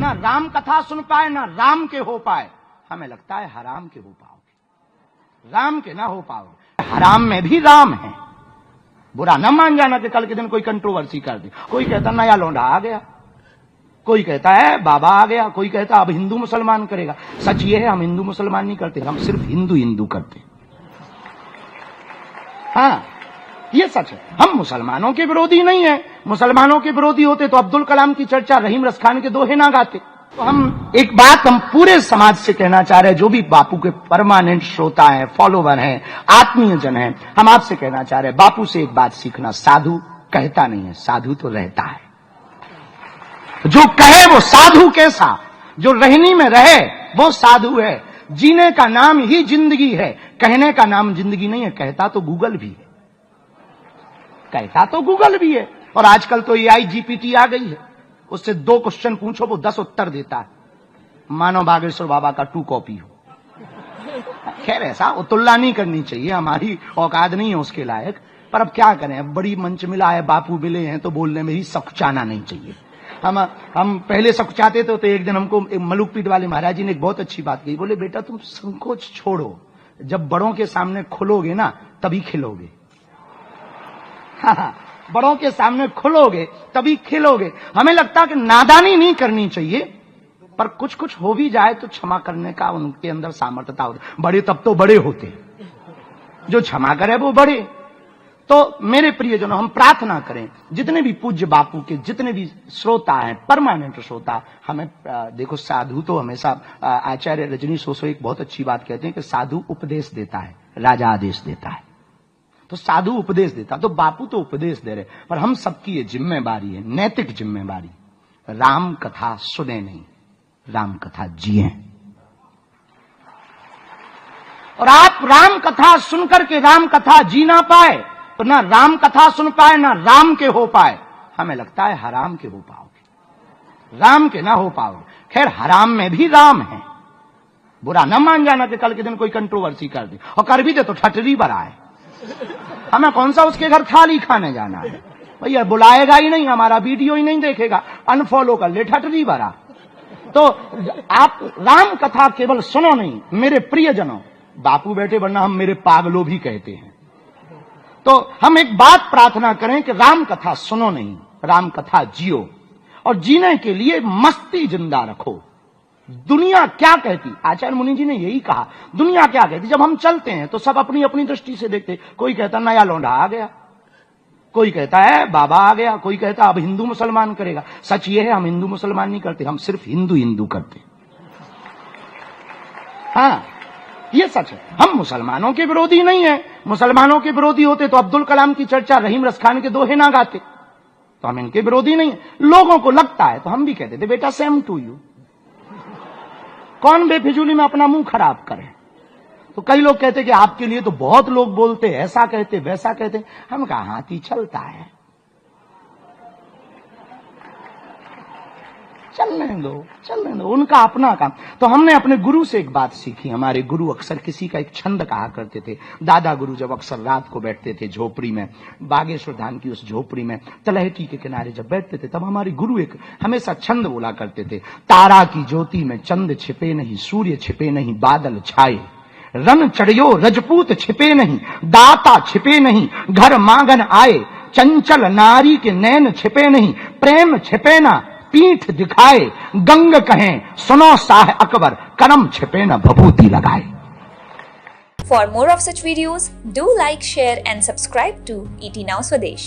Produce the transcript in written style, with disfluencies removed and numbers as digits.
ना राम कथा सुन पाए ना राम के हो पाए, हमें लगता है हराम के हो पाओगे, राम के ना हो पाओगे। हराम में भी राम है, बुरा न मान जाना कि कल के दिन कोई कंट्रोवर्सी कर दे। कोई कहता नया लौंडा आ गया, कोई कहता है बाबा आ गया, कोई कहता अब हिंदू मुसलमान करेगा। सच ये है हम हिंदू मुसलमान नहीं करते, हम सिर्फ हिंदू हिंदू करते। हाँ ये सच है, हम मुसलमानों के विरोधी नहीं है। मुसलमानों के विरोधी होते तो अब्दुल कलाम की चर्चा रहीम रसखान के दोहे ना गाते। तो हम एक बात हम पूरे समाज से कहना चाह रहे हैं, जो भी बापू के परमानेंट श्रोता हैं, फॉलोवर हैं, आत्मीय जन हैं, हम आपसे कहना चाह रहे हैं बापू से एक बात सीखना, साधु कहता नहीं है, साधु तो रहता है। जो कहे वो साधु कैसा, जो रहनी में रहे वो साधु है। जीने का नाम ही जिंदगी है, कहने का नाम जिंदगी नहीं है। कहता तो गूगल भी है, कहता तो गूगल भी है। और आजकल तो AI GPT आ गई है, उससे 2 क्वेश्चन पूछो वो 10 उत्तर देता है। मानो बागेश्वर बाबा का 2 कॉपी हो। खैर ऐसा तुलना नहीं करनी चाहिए, हमारी औकात नहीं है उसके लायक। पर अब क्या करें, अब बड़ी मंच मिला है, बापू मिले हैं तो बोलने में ही सकुचाना नहीं चाहिए। हम पहले सकुचाते थे तो एक दिन हमको मलुकपीठ वाले महाराज जी ने एक बहुत अच्छी बात कही। बोले बेटा तुम संकोच छोड़ो, जब बड़ों के सामने खुलोगे ना तभी खिलोगे। हाँ, बड़ों के सामने खुलोगे तभी खिलोगे। हमें लगता है कि नादानी नहीं करनी चाहिए, पर कुछ कुछ हो भी जाए तो क्षमा करने का उनके अंदर सामर्थ्यता होती। बड़े तब तो बड़े होते, जो क्षमा करे वो बड़े। तो मेरे प्रियजनों, हम प्रार्थना करें जितने भी पूज्य बापू के जितने भी श्रोता हैं, परमानेंट श्रोता, हमें देखो साधु तो हमेशा आचार्य रजनी सोसो एक बहुत अच्छी बात कहते हैं कि साधु उपदेश देता है, राजा आदेश देता है। तो साधु उपदेश देता, तो बापू तो उपदेश दे रहे, पर हम सबकी ये जिम्मेवारी है, नैतिक जिम्मेवारी, राम कथा सुने नहीं, राम कथा जिए। और आप राम कथा सुनकर के राम कथा जी ना पाए तो ना राम कथा सुन पाए ना राम के हो पाए, हमें लगता है हराम के हो पाओगे, राम के ना हो पाओगे। खैर हराम में भी राम है, बुरा न मान जाना कि कल के दिन कोई कंट्रोवर्सी कर दे, और कर भी दे तो ठटरी बराए। हमें कौन सा उसके घर थाली खाने जाना है, भैया बुलाएगा ही नहीं, हमारा वीडियो ही नहीं देखेगा, अनफॉलो कर ले, ठटरी बरा। तो आप राम कथा केवल सुनो नहीं मेरे प्रियजनों, बापू बैठे वरना हम मेरे पागलों भी कहते हैं। तो हम एक बात प्रार्थना करें कि राम कथा सुनो नहीं, राम कथा जियो, और जीने के लिए मस्ती जिंदा रखो। दुनिया क्या कहती, आचार्य मुनि जी ने यही कहा, दुनिया क्या कहती। जब हम चलते हैं तो सब अपनी अपनी दृष्टि से देखते, कोई कहता नया लौंडा आ गया, कोई कहता है बाबा आ गया, कोई कहता अब हिंदू मुसलमान करेगा। सच ये है हम हिंदू मुसलमान नहीं करते, हम सिर्फ हिंदू हिंदू करते। हाँ ये सच है, हम मुसलमानों के विरोधी नहीं है। मुसलमानों के विरोधी होते तो अब्दुल कलाम की चर्चा रहीम रसखान के दोहे ना गाते। तो हम इनके विरोधी नहीं है। लोगों को लगता है तो हम भी कहते थे बेटा सेम टू यू, कौन बेफिजूली में अपना मुंह खराब करे। तो कई लोग कहते कि आपके लिए तो बहुत लोग बोलते, ऐसा कहते वैसा कहते। हम कहा हाथी चलता है, चलने दो, उनका अपना काम। तो हमने अपने गुरु से एक बात सीखी। हमारे गुरु अक्सर किसी का एक छंद कहा करते थे। दादा गुरु जब अक्सर रात को बैठते थे झोपड़ी में, बागेश्वर धाम की उस झोपड़ी में तलहटी के किनारे जब बैठते थे, तब हमारे गुरु एक हमेशा छंद बोला करते थे, तारा की ज्योति में चंद छिपे नहीं, सूर्य छिपे नहीं, बादल छाए, रन चढ़ियो रजपूत छिपे नहीं, दाता छिपे नहीं, घर मांगन आए, चंचल नारी के नैन छिपे नहीं, प्रेम छिपे ना, पीठ दिखाए, गंग कहें सुनो शाह अकबर, करम छिपे न भभूति लगाए। For more of such videos, do like, share and subscribe to ET Now Swadesh.